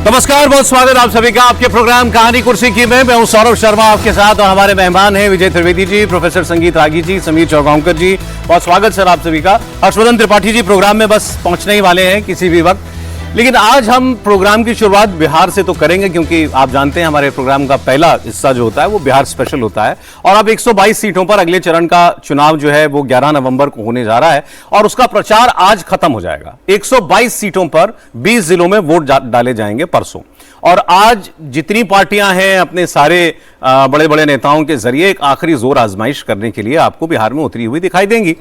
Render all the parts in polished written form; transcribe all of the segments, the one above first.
नमस्कार, बहुत स्वागत आप सभी का आपके प्रोग्राम कहानी कुर्सी की मैं हूं सौरभ शर्मा आपके साथ और हमारे मेहमान हैं विजय त्रिवेदी जी, प्रोफेसर संगीत रागी जी, समीर चौगांवकर जी। बहुत स्वागत सर आप सभी का। हर्षवर्धन त्रिपाठी जी प्रोग्राम में बस पहुंचने ही वाले हैं किसी भी वक्त, लेकिन आज हम प्रोग्राम की शुरुआत बिहार से तो करेंगे क्योंकि आप जानते हैं हमारे प्रोग्राम का पहला हिस्सा जो होता है वो बिहार स्पेशल होता है। और अब 122 सीटों पर अगले चरण का चुनाव जो है वो 11 नवंबर को होने जा रहा है और उसका प्रचार आज खत्म हो जाएगा। 122 सीटों पर 20 जिलों में वोट डाले जाएंगे परसों। और आज जितनी पार्टियां हैं अपने सारे बड़े बड़े नेताओं के जरिए एक आखिरी जोर आजमाइश करने के लिए आपको बिहार में उतरी हुई दिखाई देंगी।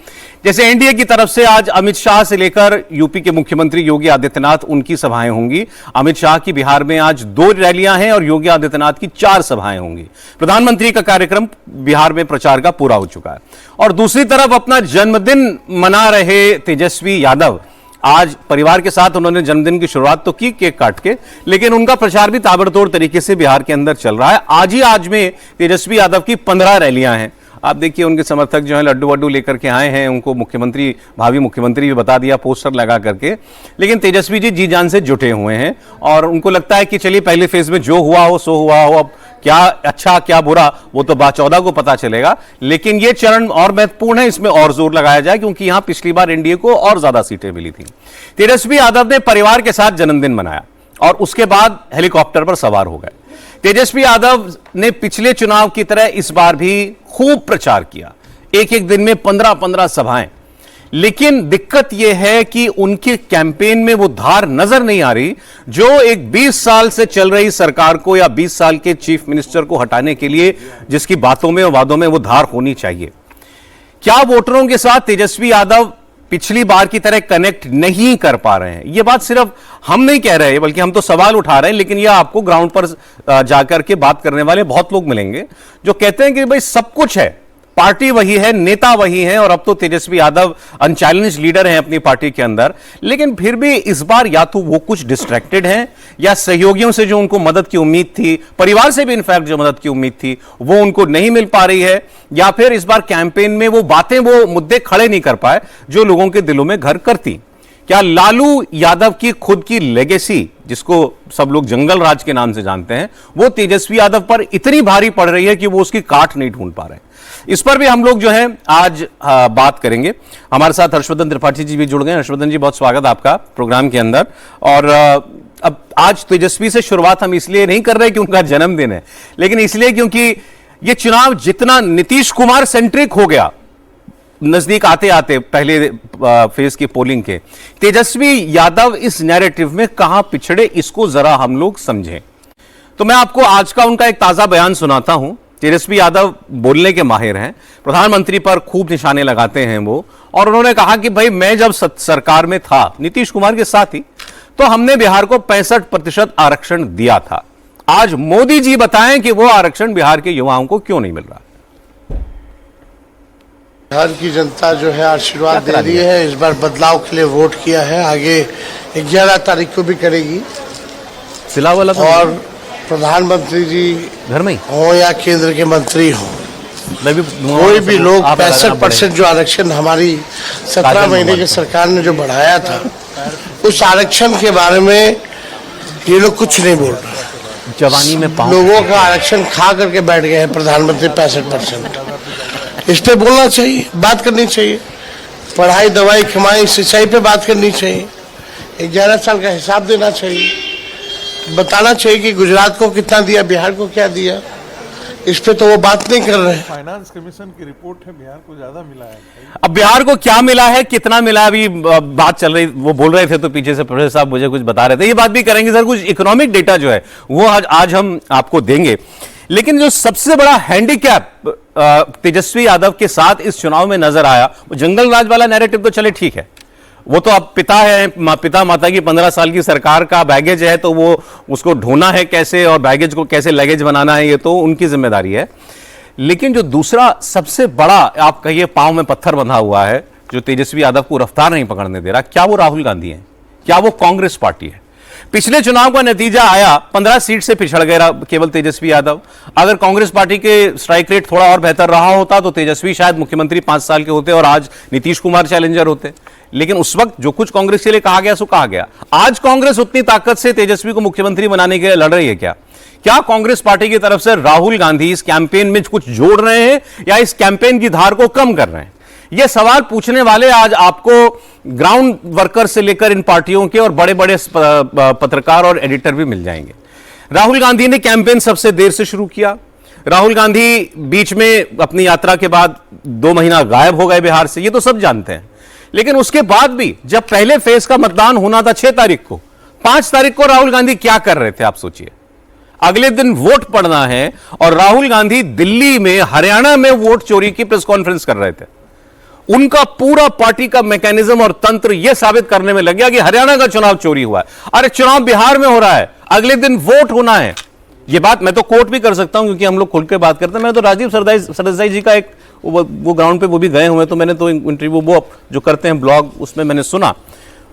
जैसे एनडीए की तरफ से आज अमित शाह से लेकर यूपी के मुख्यमंत्री योगी आदित्यनाथ, उनकी सभाएं होंगी। अमित शाह की बिहार में आज 2 रैलियां हैं और योगी आदित्यनाथ की 4 सभाएं होंगी। प्रधानमंत्री का कार्यक्रम बिहार में प्रचार का पूरा हो चुका है। और दूसरी तरफ अपना जन्मदिन मना रहे तेजस्वी यादव, आज परिवार के साथ उन्होंने जन्मदिन की शुरुआत तो की केक काट के, लेकिन उनका प्रचार भी ताबड़तोड़ तरीके से बिहार के अंदर चल रहा है। आज में तेजस्वी यादव की 15 रैलियां हैं। आप देखिए उनके समर्थक जो है लड्डू वड्डू लेकर के आए हैं, उनको मुख्यमंत्री, भावी मुख्यमंत्री भी बता दिया पोस्टर लगा करके। लेकिन तेजस्वी जी जान से जुटे हुए हैं और उनको लगता है कि चलिए पहले फेज में जो हुआ हो सो हुआ हो, अब क्या अच्छा क्या बुरा वो तो 14 को पता चलेगा। लेकिन ये चरण और महत्वपूर्ण है, इसमें और जोर लगाया जाए क्योंकि यहां पिछली बार एनडीए को और ज्यादा सीटें मिली थी। तेजस्वी यादव ने परिवार के साथ जन्मदिन मनाया और उसके बाद हेलीकॉप्टर पर सवार हो गए। तेजस्वी यादव ने पिछले चुनाव की तरह इस बार भी खूब प्रचार किया, एक दिन में 15-15 सभाएं। लेकिन दिक्कत यह है कि उनके कैंपेन में वो धार नजर नहीं आ रही जो एक 20 साल से चल रही सरकार को या 20 साल के चीफ मिनिस्टर को हटाने के लिए जिसकी बातों में और वादों में वो धार होनी चाहिए। क्या वोटरों के साथ तेजस्वी यादव पिछली बार की तरह कनेक्ट नहीं कर पा रहे हैं? यह बात सिर्फ हम नहीं कह रहे बल्कि हम तो सवाल उठा रहे हैं, लेकिन यह आपको ग्राउंड पर जाकर के बात करने वाले बहुत लोग मिलेंगे जो कहते हैं कि भाई सब कुछ है, पार्टी वही है, नेता वही है और अब तो तेजस्वी यादव अनचैलेंज्ड लीडर हैं अपनी पार्टी के अंदर। लेकिन फिर भी इस बार या तो वो कुछ डिस्ट्रैक्टेड हैं या सहयोगियों से जो उनको मदद की उम्मीद थी, परिवार से भी इनफैक्ट जो मदद की उम्मीद थी वो उनको नहीं मिल पा रही है, या फिर इस बार कैंपेन में वो बातें, वो मुद्दे खड़े नहीं कर पाए जो लोगों के दिलों में घर करती। क्या लालू यादव की खुद की लेगेसी, जिसको सब लोग जंगल राज के नाम से जानते हैं, वो तेजस्वी यादव पर इतनी भारी पड़ रही है कि वो उसकी काट नहीं ढूंढ पा रहे? इस पर भी हम लोग जो है आज बात करेंगे। हमारे साथ हर्षवर्धन त्रिपाठी जी भी जुड़ गए। हर्षवर्धन जी बहुत स्वागत आपका प्रोग्राम के अंदर। और अब आज तेजस्वी से शुरुआत हम इसलिए नहीं कर रहे कि उनका जन्मदिन है, लेकिन इसलिए क्योंकि ये चुनाव जितना नीतीश कुमार सेंट्रिक हो गया नजदीक आते आते पहले फेज की पोलिंग के, तेजस्वी यादव इस नैरेटिव में कहां पिछड़े, इसको जरा हम लोग समझें। तो मैं आपको आज का उनका एक ताजा बयान सुनाता हूं। तेजस्वी यादव बोलने के माहिर हैं, प्रधानमंत्री पर खूब निशाने लगाते हैं वो, और उन्होंने कहा कि भाई मैं जब सरकार में था नीतीश कुमार के साथ ही, तो हमने बिहार को 65% आरक्षण दिया था। आज मोदी जी बताएं कि वो आरक्षण बिहार के युवाओं को क्यों नहीं मिल रहा। बिहार की जनता जो है आशीर्वाद दे रही है, इस बार बदलाव के लिए वोट किया है, आगे 11 तारीख को भी करेगी। सिलावाला और प्रधानमंत्री जी घर में हो या केंद्र के मंत्री हो, कोई भी लोग 65% जो आरक्षण हमारी 17 महीने की सरकार ने जो बढ़ाया था, उस आरक्षण के बारे में ये लोग कुछ नहीं बोल रहे। जवानी में लोगों का आरक्षण खा करके बैठ गए हैं प्रधानमंत्री 65%। इस पे बोलना चाहिए, बात करनी चाहिए। पढ़ाई, दवाई, कमाई, सिंचाई पे बात करनी चाहिए। 11 साल का हिसाब देना चाहिए, बताना चाहिए कि गुजरात को कितना दिया, बिहार को क्या दिया। इस पे तो वो बात नहीं कर रहे हैं। फाइनेंस कमीशन की रिपोर्ट है, बिहार को ज्यादा मिला है। अब बिहार को क्या मिला है, कितना मिला, अभी बात चल रही, वो बोल रहे थे तो पीछे से प्रोफेसर साहब मुझे कुछ बता रहे थे। ये बात भी करेंगे सर, कुछ इकोनॉमिक डेटा जो है वो आज हम आपको देंगे। लेकिन जो सबसे बड़ा हैंडीकैप तेजस्वी यादव के साथ इस चुनाव में नजर आया, वो जंगल राज वाला नैरेटिव तो चले ठीक है, वो तो अब पिता है, पिता माता की 15 साल की सरकार का बैगेज है, तो वो उसको ढोना है कैसे और बैगेज को कैसे लगेज बनाना है, ये तो उनकी जिम्मेदारी है। लेकिन जो दूसरा सबसे बड़ा आप कहिए पांव में पत्थर बंधा हुआ है जो तेजस्वी यादव को रफ्तार नहीं पकड़ने दे रहा, क्या वो राहुल गांधी है, क्या वो कांग्रेस पार्टी है? पिछले चुनाव का नतीजा आया, 15 सीट से पिछड़ गए केवल तेजस्वी यादव। अगर कांग्रेस पार्टी के स्ट्राइक रेट थोड़ा और बेहतर रहा होता तो तेजस्वी शायद मुख्यमंत्री 5 साल के होते और आज नीतीश कुमार चैलेंजर होते। लेकिन उस वक्त जो कुछ कांग्रेस के लिए कहा गया सो कहा गया। आज कांग्रेस उतनी ताकत से तेजस्वी को मुख्यमंत्री बनाने के लिए लड़ रही है क्या? क्या कांग्रेस पार्टी की तरफ से राहुल गांधी इस कैंपेन में कुछ जोड़ रहे हैं या इस कैंपेन की धार को कम कर रहे हैं? यह सवाल पूछने वाले आज आपको ग्राउंड वर्कर से लेकर इन पार्टियों के और बड़े बड़े पत्रकार और एडिटर भी मिल जाएंगे। राहुल गांधी ने कैंपेन सबसे देर से शुरू किया। राहुल गांधी बीच में अपनी यात्रा के बाद 2 महीना गायब हो गए बिहार से, ये तो सब जानते हैं। लेकिन उसके बाद भी जब पहले फेज का मतदान होना था 6 तारीख को, 5 तारीख को राहुल गांधी क्या कर रहे थे आप सोचिए। अगले दिन वोट पड़ना है और राहुल गांधी दिल्ली में, हरियाणा में वोट चोरी की प्रेस कॉन्फ्रेंस कर रहे थे। उनका पूरा पार्टी का मैकेनिज्म और तंत्र यह साबित करने में लग गया कि हरियाणा का चुनाव चोरी हुआ है। अरे चुनाव बिहार में हो रहा है, अगले दिन वोट होना है। यह बात मैं तो कोर्ट भी कर सकता हूं क्योंकि हम लोग खुल के बात करते हैं। मैं तो राजीव सरदेसाई जी का एक वो ग्राउंड पे वो भी गए हुए, तो मैंने तो इंटरव्यू वो जो करते हैं ब्लॉग, उसमें मैंने सुना।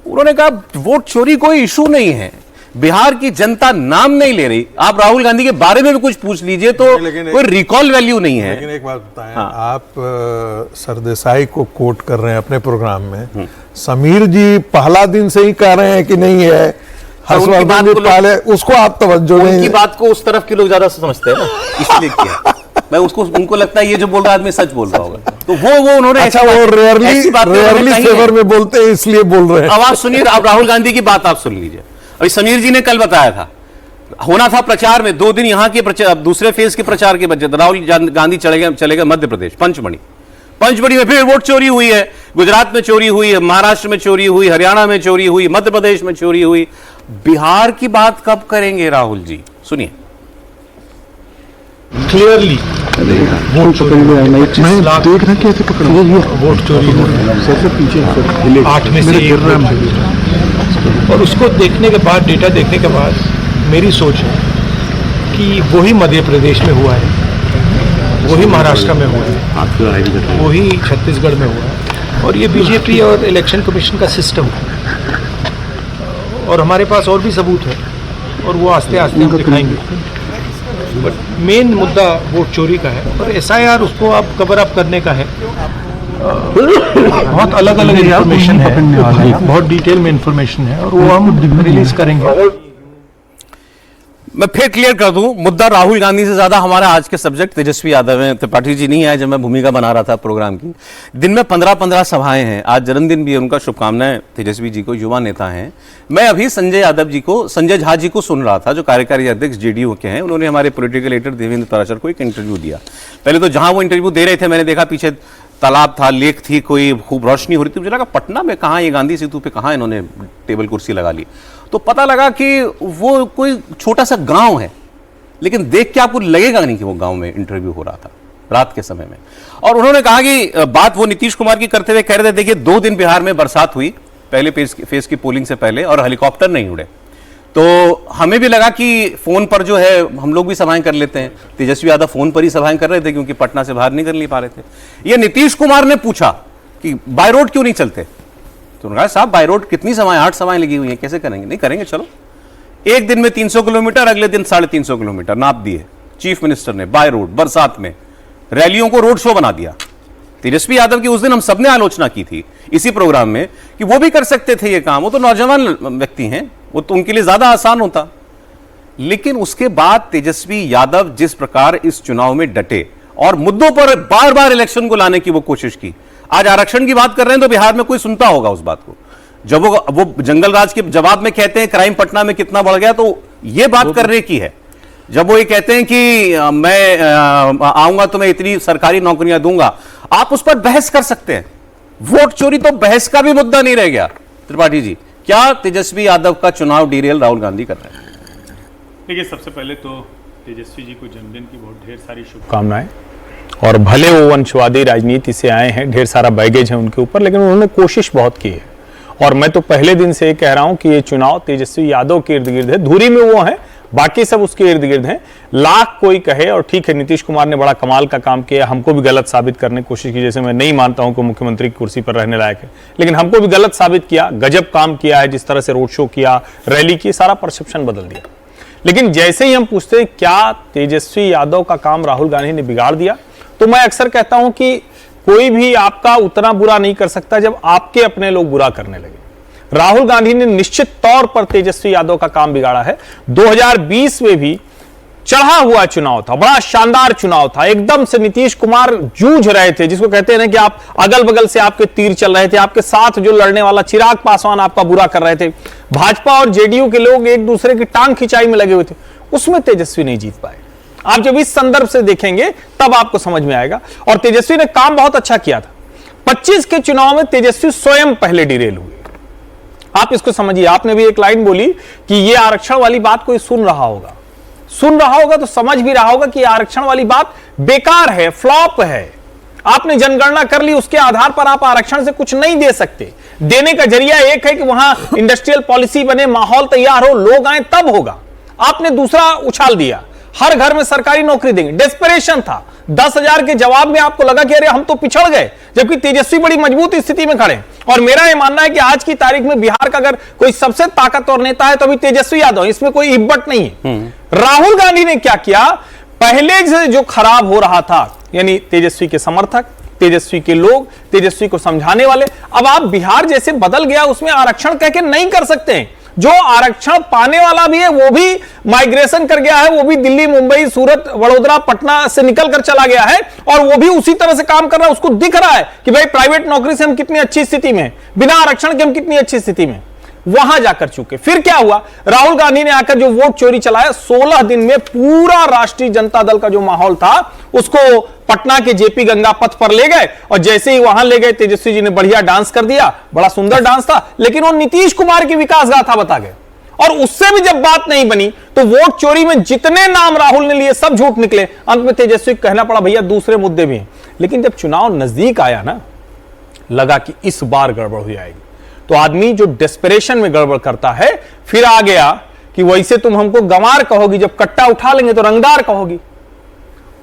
उन्होंने कहा वोट चोरी कोई इशू नहीं है, बिहार की जनता नाम नहीं ले रही। आप राहुल गांधी के बारे में भी कुछ पूछ लीजिए तो कोई रिकॉल वैल्यू नहीं है। लेकिन एक बात बताएं, आप सरदेसाई को कोट कर रहे हैं अपने प्रोग्राम में, समीर जी पहला दिन से ही कह रहे हैं कि नहीं है, हर्षवर्धन जी पहले, उसको आप तवज्जो नहीं। उनकी बात को उस तरफ के लोग ज्यादा समझते हैं ना, इसलिए किया। मैं उनको लगता है ये जो बोल रहा आदमी सच बोल रहा होगा, तो वो उन्होंने अच्छा, वो रेयरली फेवर में बोलते हैं इसलिए बोल रहे हैं। आवाज सुनिए, आप राहुल गांधी की बात आप सुन लीजिए। अभी समीर जी ने कल बताया था, होना था प्रचार में 2 दिन यहां के दूसरे फेज के प्रचार के बच्चे, राहुल गांधी चले गए मध्य प्रदेश, पंचमढ़ी में फिर वोट चोरी हुई है। गुजरात में चोरी हुई है, महाराष्ट्र में चोरी हुई, हरियाणा में चोरी हुई, मध्य प्रदेश में चोरी हुई। बिहार की बात कब करेंगे राहुल जी? सुनिए। क्लियरली वोट चोरी वोट चोरी हुई 8 में से 1 और उसको देखने के बाद, डेटा देखने के बाद मेरी सोच है कि वही मध्य प्रदेश में हुआ है, वही महाराष्ट्र में हुआ है, वही छत्तीसगढ़ में हुआ है और ये बीजेपी और इलेक्शन कमीशन का सिस्टम है। और हमारे पास और भी सबूत है और वो आस्ते आस्ते हम दिखाएंगे। बट मेन मुद्दा वोट चोरी का है और एसआईआर उसको आप कवर अप करने का है। बहुत अलग अलग इंफॉर्मेशन है, बहुत डिटेल में इंफॉर्मेशन है और वो हम रिलीज करेंगे। मैं फिर क्लियर कर दूं, मुद्दा राहुल गांधी से ज्यादा हमारा आज के सब्जेक्ट तेजस्वी यादव हैं। त्रिपाठी जी नहीं आए जब मैं भूमिका बना रहा था प्रोग्राम की। दिन में 15-15 सभाएं हैं, आज जन्मदिन भी है उनका, शुभकामनाएं तेजस्वी जी को, युवा नेता हैं। मैं अभी संजय झा जी को सुन रहा था, जो कार्यकारी अध्यक्ष जेडीयू के हैं। उन्होंने हमारे पॉलिटिकल एडिटर देवेंद्र पराशर को एक इंटरव्यू दिया। पहले तो जहां वो इंटरव्यू दे रहे थे मैंने देखा पीछे तालाब था, लेक थी, कोई खूब रोशनी हो रही थी। मुझे लगा पटना में कहाँ, ये गांधी सेतु पे कहाँ इन्होंने टेबल कुर्सी लगा ली। तो पता लगा कि वो कोई छोटा सा गांव है, लेकिन देख के आपको लगेगा नहीं कि वो गांव में इंटरव्यू हो रहा था रात के समय में। और उन्होंने कहा कि बात वो नीतीश कुमार की करते हुए कह रहे थे, देखिए 2 दिन बिहार में बरसात हुई पहले फेज की पोलिंग से पहले और हेलीकॉप्टर नहीं उड़े, तो हमें भी लगा कि फोन पर जो है हम लोग भी सभाएं कर लेते हैं। तेजस्वी यादव फोन पर ही सभाएं कर रहे थे क्योंकि पटना से बाहर निकल नहीं पा रहे थे। ये नीतीश कुमार ने पूछा कि बाय रोड क्यों नहीं चलते, तो उन्होंने कहा साहब बाय रोड कितनी सभाएं, 8 सभाएं लगी हुई हैं, कैसे करेंगे? नहीं करेंगे, चलो एक दिन में 300 किलोमीटर, अगले दिन 350 किलोमीटर नाप दिए चीफ मिनिस्टर ने बाय रोड, बरसात में रैलियों को रोड शो बना दिया। तेजस्वी यादव की उस दिन हम सबने आलोचना की थी इसी प्रोग्राम में कि वो भी कर सकते थे ये काम, वो तो नौजवान व्यक्ति हैं, वो तो उनके लिए ज्यादा आसान होता। लेकिन उसके बाद तेजस्वी यादव जिस प्रकार इस चुनाव में डटे और मुद्दों पर बार बार इलेक्शन को लाने की वो कोशिश की। आज आरक्षण की बात कर रहे हैं तो बिहार में कोई सुनता होगा उस बात को। जब वो जंगल राज के जवाब में कहते हैं क्राइम पटना में कितना बढ़ गया, तो ये बात करने की है। जब वो ये कहते हैं कि मैं आऊंगा तो मैं इतनी सरकारी नौकरियां दूंगा, आप उस पर बहस कर सकते हैं। वोट चोरी तो बहस का भी मुद्दा नहीं रह गया। त्रिपाठी जी, क्या तेजस्वी यादव का चुनाव डीरेल राहुल गांधी कर रहे हैं? देखिए, सबसे पहले तो तेजस्वी जी को जन्मदिन की बहुत ढेर सारी शुभकामनाएं। और भले वो वंशवादी राजनीति से आए हैं, ढेर सारा बैगेज है उनके ऊपर, लेकिन उन्होंने कोशिश बहुत की है। और मैं तो पहले दिन से कह रहा हूं कि ये चुनाव तेजस्वी यादव के इर्द गिर्द है। धुरी में वो है, बाकी सब उसके इर्द गिर्द हैं। लाख कोई कहे और ठीक है, नीतीश कुमार ने बड़ा कमाल का काम किया, हमको भी गलत साबित करने की कोशिश की, जैसे मैं नहीं मानता हूं कि मुख्यमंत्री की कुर्सी पर रहने लायक है, लेकिन हमको भी गलत साबित किया, गजब काम किया है, जिस तरह से रोड शो किया, रैली की, सारा परसेप्शन बदल दिया। लेकिन जैसे ही हम पूछते हैं क्या तेजस्वी यादव का काम राहुल गांधी ने बिगाड़ दिया, तो मैं अक्सर कहता हूं कि कोई भी आपका उतना बुरा नहीं कर सकता जब आपके अपने लोग बुरा करने लगे। राहुल गांधी ने निश्चित तौर पर तेजस्वी यादव का काम बिगाड़ा है। 2020 में भी चढ़ा हुआ चुनाव था, बड़ा शानदार चुनाव था, एकदम से नीतीश कुमार जूझ रहे थे, जिसको कहते हैं ना कि आप अगल बगल से आपके तीर चल रहे थे, आपके साथ जो लड़ने वाला चिराग पासवान आपका बुरा कर रहे थे, भाजपा और जेडीयू के लोग एक दूसरे की टांग खिंचाई में लगे हुए थे, उसमें तेजस्वी नहीं जीत पाए। आप जब इस संदर्भ से देखेंगे तब आपको समझ में आएगा। और तेजस्वी ने काम बहुत अच्छा किया था। 25 के चुनाव में तेजस्वी स्वयं पहले डिरेल हुए। आप इसको समझिए, आपने भी एक लाइन बोली कि ये आरक्षण वाली बात कोई सुन रहा होगा तो समझ भी रहा होगा कि आरक्षण वाली बात बेकार है, फ्लॉप है। आपने जनगणना कर ली, उसके आधार पर आप आरक्षण से कुछ नहीं दे सकते। देने का जरिया एक है कि वहां इंडस्ट्रियल पॉलिसी बने, माहौल तैयार हो, लोग आए, तब होगा। आपने दूसरा उछाल दिया, हर घर में सरकारी नौकरी देंगे। डेस्परेशन था, 10,000 के जवाब में आपको लगा कि अरे हम तो पिछड़ गए, जबकि तेजस्वी बड़ी मजबूत स्थिति में खड़े। और मेरा यह मानना है कि आज की तारीख में बिहार का अगर कोई सबसे ताकतवर नेता है तो अभी तेजस्वी यादव, इसमें कोई इब्बट नहीं है। राहुल गांधी ने क्या किया, पहले से जो खराब हो रहा था, यानी तेजस्वी के समर्थक, तेजस्वी के लोग, तेजस्वी को समझाने वाले, अब आप बिहार जैसे बदल गया, उसमें आरक्षण कह के नहीं कर सकते हैं। जो आरक्षण पाने वाला भी है वो भी माइग्रेशन कर गया है, वो भी दिल्ली, मुंबई, सूरत, वडोदरा, पटना से निकल कर चला गया है, और वो भी उसी तरह से काम कर रहा है। उसको दिख रहा है कि भाई प्राइवेट नौकरी से हम कितनी अच्छी स्थिति में, बिना आरक्षण के हम कितनी अच्छी स्थिति में, वहां जाकर चुके। फिर क्या हुआ, राहुल गांधी ने आकर जो वोट चोरी चलाया, 16 दिन में पूरा राष्ट्रीय जनता दल का जो माहौल था उसको पटना के जेपी गंगा पथ पर ले गए, और जैसे ही वहां ले गए तेजस्वी जी ने बढ़िया डांस कर दिया, बड़ा सुंदर डांस था, लेकिन वो नीतीश कुमार की विकास गाथा बता गए। और उससे भी जब बात नहीं बनी तो वोट चोरी में जितने नाम राहुल ने लिए सब झूठ निकले। अंत में तेजस्वी को कहना पड़ा भैया दूसरे मुद्दे भी हैं। लेकिन जब चुनाव नजदीक आया ना, लगा कि इस बार गड़बड़ हो जाएगी, तो आदमी जो डेस्परेशन में गड़बड़ करता है, फिर आ गया कि वैसे तुम हमको गंवार कहोगी, जब कट्टा उठा लेंगे तो रंगदार कहोगी।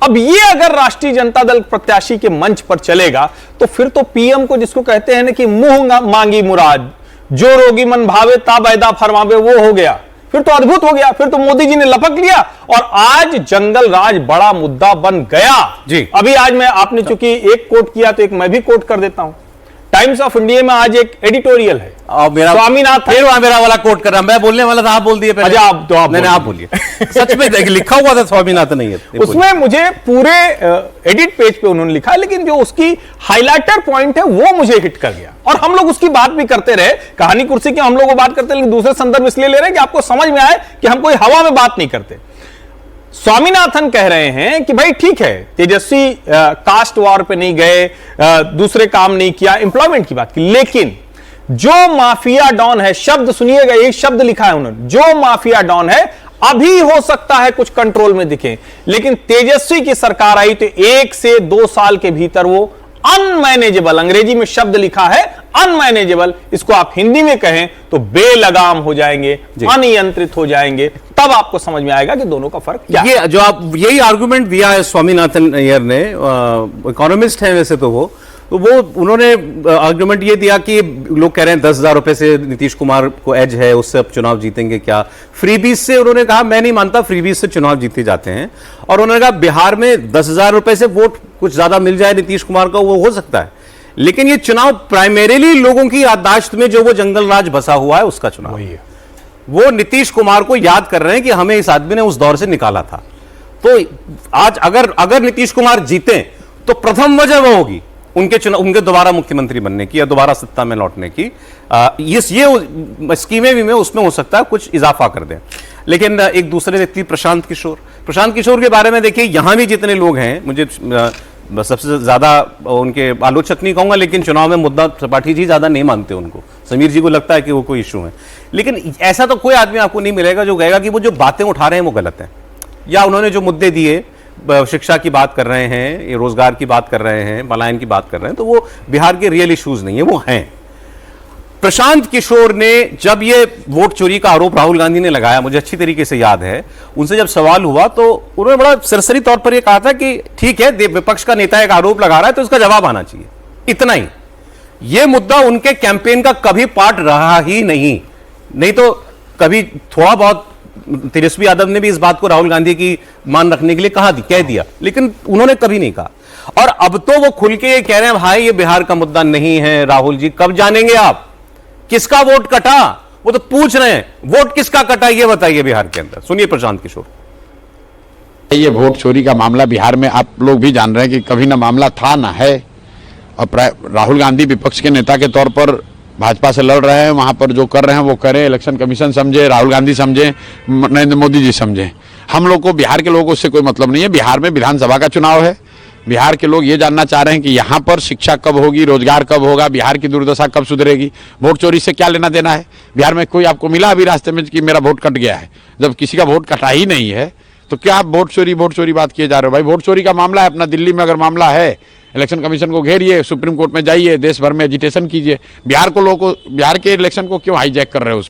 अब ये अगर राष्ट्रीय जनता दल प्रत्याशी के मंच पर चलेगा तो फिर तो पीएम को, जिसको कहते हैं ना कि मुंह मांगी मुराद, जो रोगी मन भावे ता बैदा फरमावे, वो हो गया। फिर तो अद्भुत हो गया, फिर तो मोदी जी ने लपक लिया, और आज जंगल राज बड़ा मुद्दा बन गया जी। अभी आज मैं, आपने चूंकि एक कोट किया तो एक मैं भी कोट कर देता हूं। टाइम्स ऑफ इंडिया में आज एक एडिटोरियल है, स्वामीनाथन, फिर मेरा वाला कोट कर रहा, मैं बोलने वाला था, आप बोल दिए पहले। आप तो आप बोलिए। सच में लिखा हुआ था स्वामीनाथन नहीं है उसमें, मुझे पूरे एडिट पेज पे उन्होंने लिखा, लेकिन जो उसकी हाइलाइटर पॉइंट है वो मुझे हिट कर गया, और हम लोग उसकी बात भी करते रहे। कहानी कुर्सी की हम लोग वो बात करते, लेकिन दूसरे संदर्भ इसलिए ले रहे हैं कि आपको समझ में आए कि हम कोई हवा में बात नहीं करते। स्वामीनाथन कह रहे हैं कि भाई ठीक है, तेजस्वी कास्ट वॉर पे नहीं गए, दूसरे काम नहीं किया, एम्प्लॉयमेंट की बात की, लेकिन जो माफिया डॉन है, शब्द सुनिएगा, एक शब्द लिखा है उन्होंने, जो माफिया डॉन है अभी हो सकता है कुछ कंट्रोल में दिखे, लेकिन तेजस्वी की सरकार आई तो 1 से 2 साल के भीतर वो अनमैनेजेबल, अंग्रेजी में शब्द लिखा है अनमैनेजेबल, इसको आप हिंदी में कहें तो बेलगाम हो जाएंगे, अनियंत्रित हो जाएंगे। तब आपको समझ में आएगा कि दोनों का फर्क क्या है। ये जो आप यही आर्गुमेंट दिया है स्वामीनाथन अय्यर ने, इकोनॉमिस्ट हैं वैसे तो वो उन्होंने आर्गुमेंट ये दिया कि लोग कह रहे हैं 10,000 रुपए से नीतीश कुमार को एज है, उससे अब चुनाव जीतेंगे क्या, फ्रीबीज से, उन्होंने कहा मैं नहीं मानता फ्रीबीज से चुनाव जीते जाते हैं, और उन्होंने कहा बिहार में 10,000 रुपए से वोट कुछ ज्यादा मिल जाए नीतीश कुमार को, वो हो सकता है, लेकिन ये चुनाव प्राइमरीली लोगों की याददाश्त में जो वो जंगल राज बसा हुआ है उसका चुनाव है। वो नीतीश कुमार को याद कर रहे हैं कि हमें इस आदमी ने उस दौर से निकाला था। तो आज अगर नीतीश कुमार जीते तो प्रथम वजह वो होगी उनके दोबारा मुख्यमंत्री बनने की या दोबारा सत्ता में लौटने की। ये स्कीमें भी में उसमें हो सकता है कुछ इजाफा कर दें। लेकिन एक दूसरे व्यक्ति प्रशांत किशोर के बारे में देखिए, यहां भी जितने लोग हैं, मुझे सबसे ज्यादा उनके आलोचक नहीं कहूंगा, लेकिन चुनाव में मुद्दा त्रिपाठी जी ज्यादा नहीं मानते उनको, समीर जी को लगता है कि वो कोई इशू है, लेकिन ऐसा तो कोई आदमी आपको नहीं मिलेगा जो कहेगा कि वो जो बातें उठा रहे हैं वो गलत है, या उन्होंने जो मुद्दे दिए, शिक्षा की बात कर रहे हैं, रोजगार की बात कर रहे हैं, पलायन की बात कर रहे हैं, तो वो बिहार के रियल इश्यूज नहीं है, वो हैं। प्रशांत किशोर ने जब ये वोट चोरी का आरोप राहुल गांधी ने लगाया, मुझे अच्छी तरीके से याद है, उनसे जब सवाल हुआ तो उन्होंने बड़ा सरसरी तौर पर यह कहा था कि ठीक है, विपक्ष का नेता एक आरोप लगा रहा है तो उसका जवाब आना चाहिए, इतना ही। यह मुद्दा उनके कैंपेन का कभी पार्ट रहा ही नहीं तो कभी थोड़ा बहुत तेजस्वी यादव ने भी इस बात को राहुल गांधी की मान रखने के लिए कह दिया, लेकिन उन्होंने कभी नहीं कहा। और अब तो वो खुल के ये कह रहे हैं भाई ये बिहार का मुद्दा नहीं है। राहुल जी, कब जानेंगे आप किसका वोट कटा? वो तो पूछ रहे हैं वोट किसका कटा, ये बताइए बिहार के अंदर। सुनिए प्रशांत किशोर। ये वोट चोरी का मामला बिहार में आप लोग भी जान रहे हैं कि कभी ना मामला था ना है, और राहुल गांधी विपक्ष के नेता के तौर पर भाजपा से लड़ रहे हैं, वहां पर जो कर रहे हैं वो करें, इलेक्शन कमीशन समझे, राहुल गांधी समझे, नरेंद्र मोदी जी समझे। हम लोग को, बिहार के लोगों को उससे कोई मतलब नहीं है। बिहार में विधानसभा का चुनाव है, बिहार के लोग ये जानना चाह रहे हैं कि यहाँ पर शिक्षा कब होगी, रोजगार कब होगा, बिहार की दुर्दशा कब सुधरेगी। वोट चोरी से क्या लेना देना है? बिहार में कोई आपको मिला अभी रास्ते में कि मेरा वोट कट गया है? जब किसी का वोट कटा ही नहीं है तो क्या आप वोट चोरी बात किए जा रहे हो? भाई वोट चोरी का मामला है अपना, दिल्ली में अगर मामला है, इलेक्शन कमीशन को घेरिए, सुप्रीम कोर्ट में जाइए, देश भर में एजिटेशन कीजिए। बिहार के इलेक्शन को क्यों हाईजैक कर रहे हो?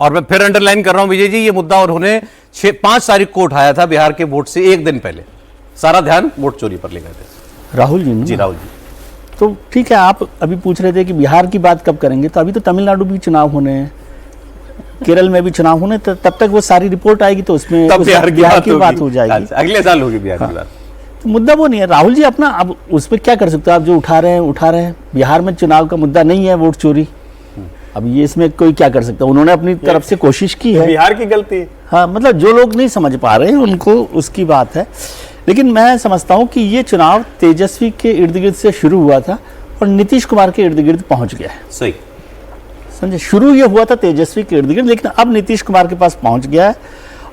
और मैं फिर अंडरलाइन कर रहा हूं विजय जी, ये मुद्दा उन्होंने 5 तारीख को उठाया था, बिहार के वोट से एक दिन पहले। सारा ध्यान वोट चोरी पर ले गए थे राहुल जी। जी राहुल जी, तो ठीक है, आप अभी पूछ रहे थे कि बिहार की बात कब करेंगे, तो अभी तो तमिलनाडु भी चुनाव होने हैं, केरल में भी चुनाव होने, तो तब तक वो सारी रिपोर्ट आएगी तो उसमें बिहार की बात हो जाएगी। अगले साल होगी बिहार की बात। तो मुद्दा वो नहीं है राहुल जी अपना, अब उस पर क्या कर सकते हो आप? जो उठा रहे हैं। बिहार में चुनाव का मुद्दा नहीं है वोट चोरी। अब ये इसमें कोई क्या कर सकता है? उन्होंने अपनी तरफ से कोशिश की है, बिहार की गलती है। हाँ, मतलब जो लोग नहीं समझ पा रहे हैं उनको उसकी बात है। लेकिन मैं समझता हूं कि ये चुनाव तेजस्वी के इर्द गिर्द से शुरू हुआ था और नीतीश कुमार के इर्द गिर्द पहुंच गया है। सही समझे, शुरू ये हुआ था तेजस्वी के इर्द गिर्द, लेकिन अब नीतीश कुमार के पास पहुंच गया है।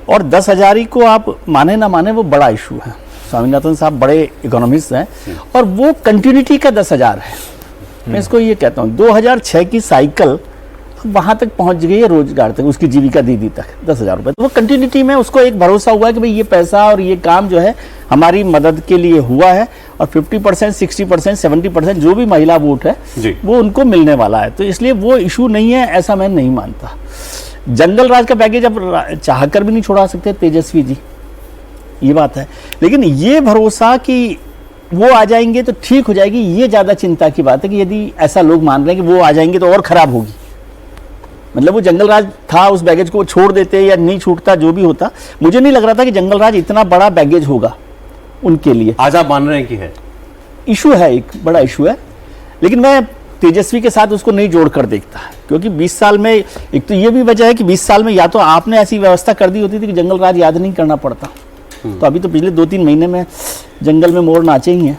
और 10,000 को आप माने ना माने वो बड़ा इशू है। स्वामीनाथन साहब बड़े इकोनॉमिस्ट हैं और वो कंटिन्यूटी का 10,000 है। मैं इसको ये कहता हूँ 2006 की साइकिल वहां तक पहुंच गई है, रोजगार तक, उसकी जीविका दीदी तक 10,000 रुपए। तो वो कंटिन्यूटी में उसको एक भरोसा हुआ है कि भाई ये पैसा और ये काम जो है हमारी मदद के लिए हुआ है, और 50%, 60%, 70% जो भी महिला वोट है वो उनको मिलने वाला है। तो इसलिए वो इशू नहीं है, ऐसा मैं नहीं मानता। जंगल राज का पैकेज अब चाहकर भी नहीं छोड़ा सकते तेजस्वी जी, ये बात है। लेकिन ये भरोसा कि वो आ जाएंगे तो ठीक हो जाएगी, ये ज्यादा चिंता की बात है कि यदि ऐसा लोग मान रहे हैं कि वो आ जाएंगे तो और खराब होगी। मतलब वो जंगल राज था, उस बैगेज को छोड़ देते या नहीं छूटता, जो भी होता, मुझे नहीं लग रहा था कि जंगल राज इतना बड़ा बैगेज होगा उनके लिए। आज आप मान रहे हैं कि है इशू है, एक बड़ा इशू है, लेकिन मैं तेजस्वी के साथ उसको नहीं जोड़कर देखता, क्योंकि 20 साल में एक तो ये भी वजह है कि 20 साल में या तो आपने ऐसी व्यवस्था कर दी होती थी कि जंगल राज याद नहीं करना पड़ता। तो अभी तो पिछले 2-3 महीने में जंगल में मोर नाचे ही हैं,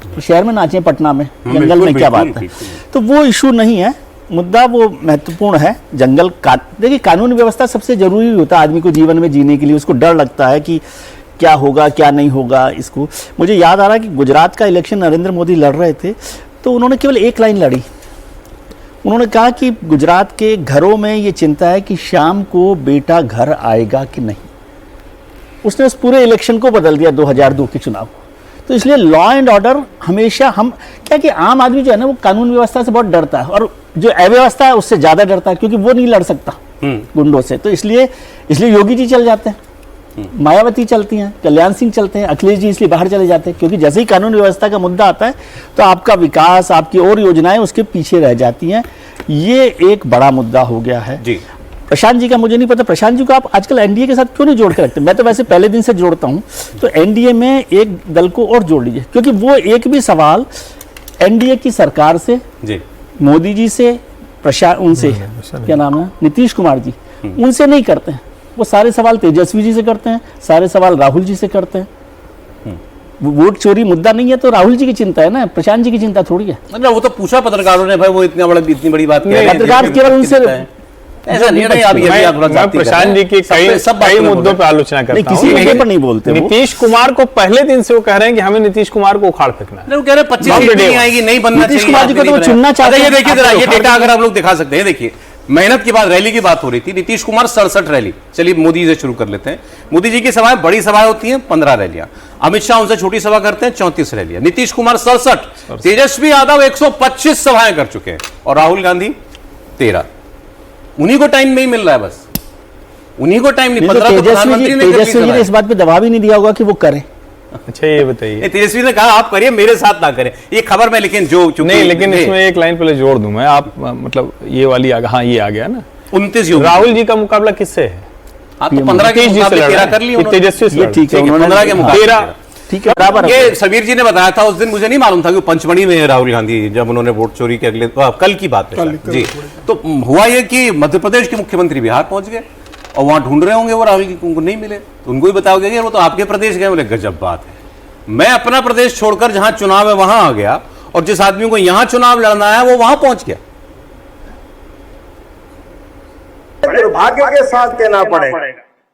तो शहर में नाचे, पटना में, जंगल में क्या बात है। तो वो इशू नहीं है, मुद्दा वो महत्वपूर्ण है। जंगल देखिए, कानून व्यवस्था सबसे जरूरी होता है आदमी को जीवन में जीने के लिए। उसको डर लगता है कि क्या होगा क्या नहीं होगा। इसको मुझे याद आ रहा है कि गुजरात का इलेक्शन नरेंद्र मोदी लड़ रहे थे, तो उन्होंने केवल एक लाइन लड़ी। उन्होंने कहा कि गुजरात के घरों में ये चिंता है कि शाम को बेटा घर आएगा कि नहीं। उसने उस पूरे इलेक्शन को बदल दिया 2002 के चुनाव को। तो इसलिए लॉ एंड ऑर्डर हमेशा, हम क्या कि आम आदमी जो है ना वो कानून व्यवस्था से बहुत डरता है, और जो अव्यवस्था है उससे ज्यादा डरता है, क्योंकि वो नहीं लड़ सकता गुंडों से। तो इसलिए योगी जी चल जाते हैं, मायावती चलती हैं, कल्याण सिंह चलते हैं, अखिलेश जी इसलिए बाहर चले जाते हैं, क्योंकि जैसे ही कानून व्यवस्था का मुद्दा आता है तो आपका विकास, आपकी और योजनाएं उसके पीछे रह जाती हैं। ये एक बड़ा मुद्दा हो गया है जी। प्रशांत जी का मुझे नहीं पता, प्रशांत जी को आप आजकल एनडीए के साथ क्यों नहीं जोड़ के रखते? मैं तो वैसे पहले दिन से जोड़ता हूं, तो एनडीए में एक दल को और जोड़ लीजिए, क्योंकि वो एक भी सवाल एनडीए की सरकार से जी, मोदी जी से, उनसे क्या नाम है, नीतीश कुमार जी, उनसे नहीं करते हैं। वो सारे सवाल तेजस्वी जी से करते हैं, सारे सवाल राहुल जी से करते हैं। वोट चोरी मुद्दा नहीं है तो राहुल जी की चिंता है ना, प्रशांत जी की चिंता थोड़ी है। वो तो पूछा पत्रकारों ने, भाई वो इतनी बड़ी बात पत्रकार केवल उनसे ऐसा नहीं है। प्रशांत जी की कई मुद्दों पर आलोचना करता हूं, किसी मुद्दे पर नहीं बोलते। नीतीश कुमार को पहले दिन से वो कह रहे हैं कि हमें नीतीश कुमार को उखाड़ फेंकना है। वो कह रहे हैं 25 सीट नहीं आएगी, नहीं बनना चाहिए। नीतीश कुमार जी को तो चुनना चाहते हैं। ये देखिए जरा, ये डेटा अगर आप लोग दिखा सकते हैं, देखिए मेहनत की बात, रैली की बात हो रही थी। नीतीश कुमार 67 रैली। चलिए मोदी से शुरू कर लेते हैं। मोदी जी की सभाएं, बड़ी सभाएं होती हैं 15 रैलियां। अमित शाह उनसे छोटी सभा करते हैं 34 रैलियां। नीतीश कुमार 67, तेजस्वी यादव 125 सभाएं कर चुके हैं, और राहुल गांधी 13 उन्हीं को टाइम नहीं मिल रहा है, बस उन्हीं को टाइम नहीं। नहीं, तो 15 तो प्रधानमंत्री ने कर ली तेजस्वी जी ने इस बात पे दबाव ही नहीं दिया होगा कि वो करें। अच्छा ये बताइए। तेजस्वी ने कहा आप करिए, मेरे साथ ना करें, ये खबर में, लेकिन जो नहीं, लेकिन इसमें एक लाइन पहले जोड़ दूं मैं, आप मतलब ये वाली आ गया, हाँ ये आ गया ना, 29 योग राहुल जी का मुकाबला किससे है? हाँ, तो 15 के मुकाबले 13 कर ली उन्होंने। तेजस्वी से ये ठीक है, उन्होंने 15 के मुकाबले 13 ठीक है, बराबर है। ये समीर जी ने बताया था उस दिन, मुझे नहीं मालूम था कि पंचमढ़ी में राहुल गांधी जब उन्होंने वोट चोरी के अगले कल की बात है जी, तो हुआ ये कि मध्य प्रदेश के मुख्यमंत्री बिहार पहुंच गए और वहां ढूंढ रहे होंगे वो राहुल जी, उनको नहीं मिले, तो उनको ही बताओगे कि वो तो आपके प्रदेश गए। बोले गजब बात है, मैं अपना प्रदेश छोड़कर जहां चुनाव है वहां आ गया और जिस आदमी को यहां चुनाव लड़ना है वो वहां पहुंच गया। दुर्भाग्य के साथ कहना पड़ेगा,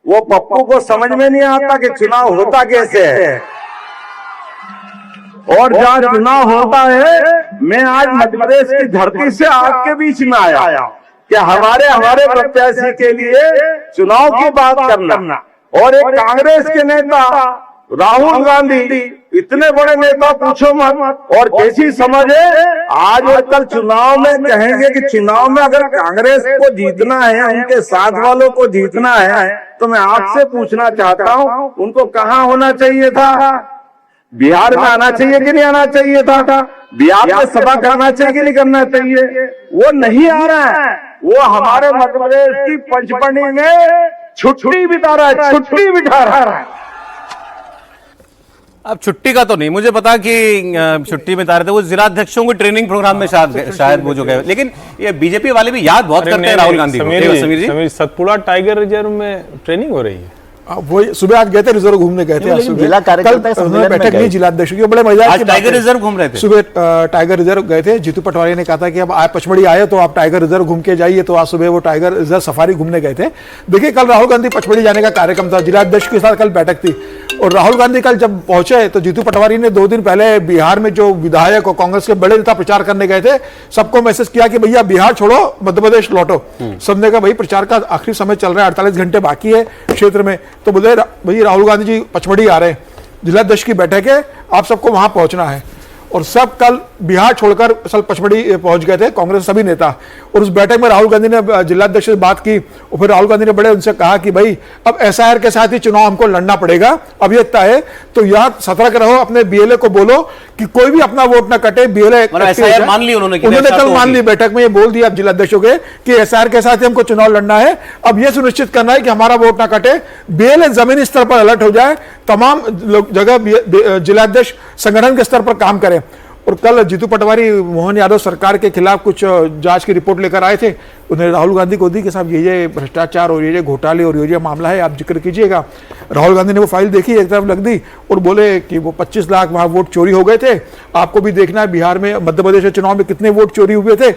वो पप्पू को समझ में नहीं आता कि चुनाव होता कैसे है, और जहाँ चुनाव होता है, मैं आज मध्य प्रदेश की धरती से आपके बीच में आया कि हमारे प्रत्याशी के लिए चुनाव की बात करना, और एक कांग्रेस के नेता राहुल गांधी, इतने बड़े नेता पूछो मत, और कैसी समझ है, आज और कल चुनाव में कहेंगे कि चुनाव में अगर कांग्रेस को जीतना है, उनके साथ वालों को जीतना है, तो मैं आपसे पूछना चाहता हूं, उनको कहाँ होना चाहिए था? बिहार में आना चाहिए कि नहीं आना चाहिए था? बिहार में सभा करना चाहिए कि नहीं करना चाहिए? वो नहीं आ रहा है, वो हमारे मध्य प्रदेश की पंचमढ़ी में छुट्टी बिता रहा है, छुट्टी बिठा रहा है। अब छुट्टी का तो नहीं मुझे पता कि छुट्टी में तारे थे, वो जिलाध्यक्षों को ट्रेनिंग प्रोग्राम में शायद वो जो गए, लेकिन ये बीजेपी वाले भी याद बहुत करते हैं राहुल गांधी को। समीर, सतपुड़ा टाइगर रिजर्व में ट्रेनिंग हो रही है। वो सुबह आज गए थे, रिजर्व घूमने गए थे, जिला कार्यकर्ता कल बैठक नहीं जिलाध्यक्ष की, बड़े मजेदार आज टाइगर रिजर्व घूम रहे थे, सुबह टाइगर रिजर्व गए थे। जीतू पटवारी ने कहा था कि अब आप पचमढ़ी आए तो आप टाइगर रिजर्व घूम के जाइए, तो आज सुबह वो टाइगर रिजर्व सफारी घूमने गए थे। देखिए कल राहुल गांधी पचमढ़ी जाने का कार्यक्रम था, जिलाध्यक्ष के साथ कल बैठक थी, और राहुल गांधी कल जब पहुंचे तो जीतू पटवारी ने 2 दिन पहले बिहार में जो विधायक और कांग्रेस के बड़े नेता प्रचार करने गए थे, सबको मैसेज किया कि भैया बिहार छोड़ो, मध्य प्रदेश लौटो। सबने कहा भाई प्रचार का आखिरी समय चल रहा है, 48 घंटे बाकी है क्षेत्र में, तो बोले भाई राहुल गांधी जी पचमढ़ी आ रहे हैं, जिलाध्यक्ष की बैठक है, आप सबको वहां पहुंचना है। और सब कल बिहार छोड़कर असल पचमढ़ी पहुंच गए थे कांग्रेस सभी नेता, और उस बैठक में राहुल गांधी ने जिलाध्यक्ष से बात की, और फिर राहुल गांधी ने बड़े उनसे कहा कि भाई अब एसआईआर के साथ ही चुनाव हमको लड़ना पड़ेगा, अब ये तय है, तो यहाँ सतर्क रहो, अपने बीएलए को बोलो कि कोई भी अपना वोट ना कटे, बीएलए एसआईआर मान ली उन्होंने कल मान ली बैठक में, ये बोल दिया अब जिलाध्यक्षों के कि एसआईआर के साथ ही हमको चुनाव लड़ना है, अब ये सुनिश्चित करना है कि हमारा वोट ना कटे, बीएलए जमीनी स्तर पर अलर्ट हो जाए, तमाम जगह जिलाध्यक्ष संगठन के स्तर पर काम करें। और कल जीतू पटवारी मोहन यादव सरकार के खिलाफ कुछ जांच की रिपोर्ट लेकर आए थे, उन्हें राहुल गांधी को दी कि साहब ये भ्रष्टाचार और ये घोटाले और ये मामला है, आप जिक्र कीजिएगा। राहुल गांधी ने वो फाइल देखी, एक तरफ रख दी और बोले कि वो 25 लाख वहां वोट चोरी हो गए थे, आपको भी देखना है बिहार में, मध्य प्रदेश के चुनाव में कितने वोट चोरी हुए थे।